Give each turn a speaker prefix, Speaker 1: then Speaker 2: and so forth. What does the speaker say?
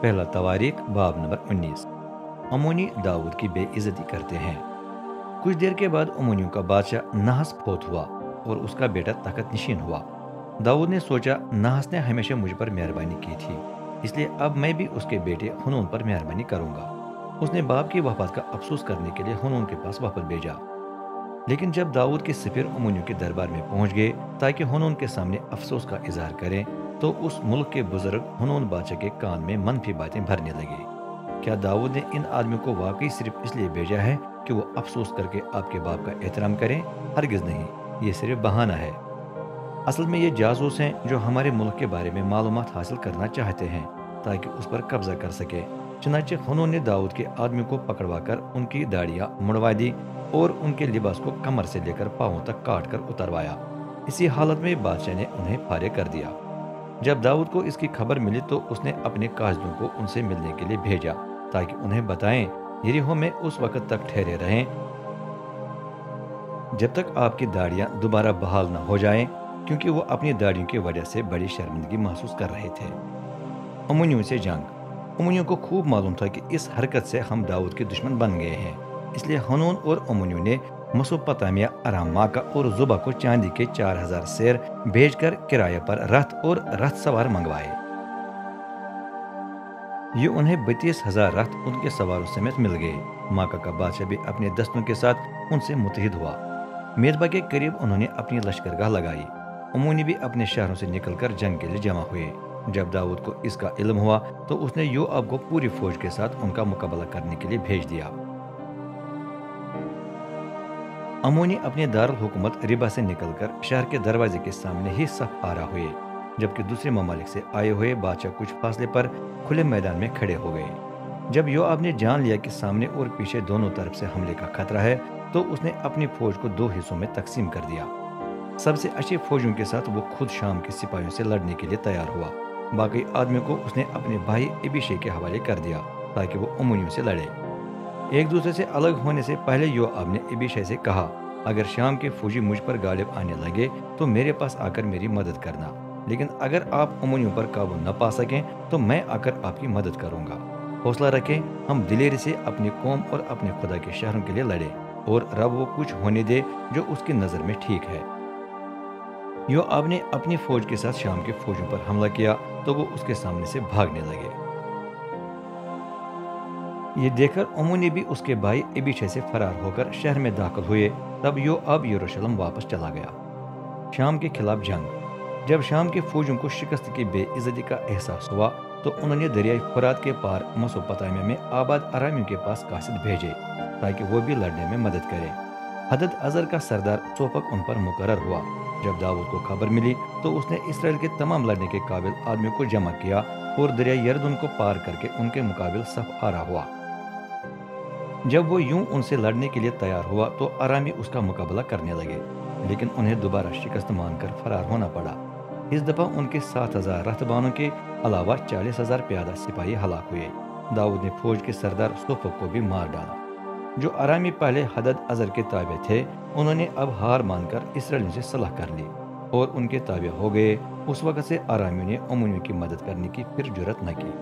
Speaker 1: पहला तवारीख बाब नंबर 19। अमोनी दाऊद की बेइज्जती करते हैं। कुछ देर के बाद अमोनियों का बादशाह नहस फोत हुआ और उसका बेटा तख्त नशीन हुआ। दाऊद ने सोचा, नहस ने हमेशा मुझ पर मेहरबानी की थी, इसलिए अब मैं भी उसके बेटे हुनून पर मेहरबानी करूंगा। उसने बाप की वफात का अफसोस करने के लिए हुनून के पास वापस भेजा। लेकिन जब दाऊद के सफीर अमोनियों के दरबार में पहुंच गए ताकि हुनून के सामने अफसोस का इजहार करें, तो उस मुल्क के बुजुर्ग हुनून बादशाह के कान में मनफी बातें भरने लगे। क्या दाऊद ने इन आदमियों को वाकई सिर्फ इसलिए भेजा है कि वो अफसोस करके आपके बाप का एहतराम करें? हरगिज नहीं, ये सिर्फ बहाना है। असल में ये जासूस हैं जो हमारे मुल्क के बारे में मालूमात हासिल करना चाहते हैं ताकि उस पर कब्जा कर सके। चुनांचे हुनून ने दाऊद के आदमियों को पकड़वा कर उनकी दाढ़ियां मुड़वा दी और उनके लिबास को कमर से लेकर पांवों तक काट कर उतरवाया। इसी हालत में बादशाह ने उन्हें फारे कर दिया। जब दाऊद को इसकी खबर मिली तो उसने अपने काजलों को उनसे मिलने के लिए भेजा ताकि उन्हें बताएं यरीहो में उस वक्त तक ठहरे रहें जब तक आपकी दाढ़ियां दोबारा बहाल न हो जाएं, क्योंकि वो अपनी दाढ़ियों की वजह से बड़ी शर्मिंदगी महसूस कर रहे थे। अमोनियों से जंग। अमोनियों को खूब मालूम था कि इस हरकत से हम दाऊद के दुश्मन बन गए हैं, इसलिए हनून और अमोनियों ने मसोपोटामिया, अराम माका और जुबा को चांदी के 4000 शेर भेजकर किराए पर रथ और रथ सवार मंगवाए। ये उन्हें 32,000 रथ उनके सवारों समेत मिल गए। माका का बादशाह भी अपने दस्तों के साथ उनसे मुत्तहिद हुआ। मेदबा के करीब उन्होंने अपनी लश्करगाह लगाई। अमोनी भी अपने शहरों से निकलकर जंग के लिए जमा हुए। जब दाऊद को इसका इल्म हुआ तो उसने योआब को पूरी फौज के साथ उनका मुकाबला करने के लिए भेज दिया। अमोनी अपने दारुल हुकूमत रिबा से निकलकर शहर के दरवाजे के सामने ही सफ आरा हुए, जबकि दूसरे ममालिक से आए हुए बादशाह कुछ फासले पर खुले मैदान में खड़े हो गए। जब योआब ने जान लिया कि सामने और पीछे दोनों तरफ से हमले का खतरा है, तो उसने अपनी फौज को 2 हिस्सों में तकसीम कर दिया। सबसे अच्छी फौजों के साथ वो खुद शाम के सिपाहियों से लड़ने के लिए तैयार हुआ। बाकी आदमियों को उसने अपने भाई अबीशे के हवाले कर दिया ताकि वो अमोनियों से लड़े। एक दूसरे से अलग होने से पहले योआब ने अबीशे से कहा, अगर शाम के फौजी मुझ पर गालिब आने लगे तो मेरे पास आकर मेरी मदद करना, लेकिन अगर आप अमोनियों पर काबू न पा सकें तो मैं आकर आपकी मदद करूंगा। हौसला रखें, हम दिलेरी से अपनी कौम और अपने खुदा के शहरों के लिए लड़े और रब वो कुछ होने दे जो उसकी नज़र में ठीक है। योआब ने अपनी फौज के साथ शाम के फौजों पर हमला किया तो वो उसके सामने से भागने लगे। ये देखकर अमोनी भी उसके भाई अबीशे से फरार होकर शहर में दाखिल हुए। तब योआब यरूशलेम वापस चला गया। शाम के खिलाफ जंग। जब शाम के फौजों को शिकस्त की बेइज्जती का एहसास हुआ तो उन्होंने दरियाई फुरात के पार मेसोपोटामिया में आबाद अरामियों के पास कासिद भेजे ताकि वो भी लड़ने में मदद करे। हदद अजर का सरदार सोफक उन पर मुकर्रर हुआ। जब दाऊद को खबर मिली तो उसने इसराइल के तमाम लड़ने के काबिल आदमियों को जमा किया और दरिया यरदुन को पार करके उनके मुकाबिल सफ आरा हुआ। जब वो यूं उनसे लड़ने के लिए तैयार हुआ तो अरामी उसका मुकाबला करने लगे, लेकिन उन्हें दोबारा शिकस्त मानकर फरार होना पड़ा। इस दफा उनके 7,000 रथबानों के अलावा 40,000 प्यादा सिपाही हलाक हुए। दाऊद ने फौज के सरदार सोफक को भी मार डाला। जो अरामी पहले हदद अजर के ताबे थे, उन्होंने अब हार मानकर इसराइलियों से सलाह कर ली और उनके ताबे हो गए। उस वक्त से अरामियों ने अमोनियों की मदद करने की फिर जुर्रत न की।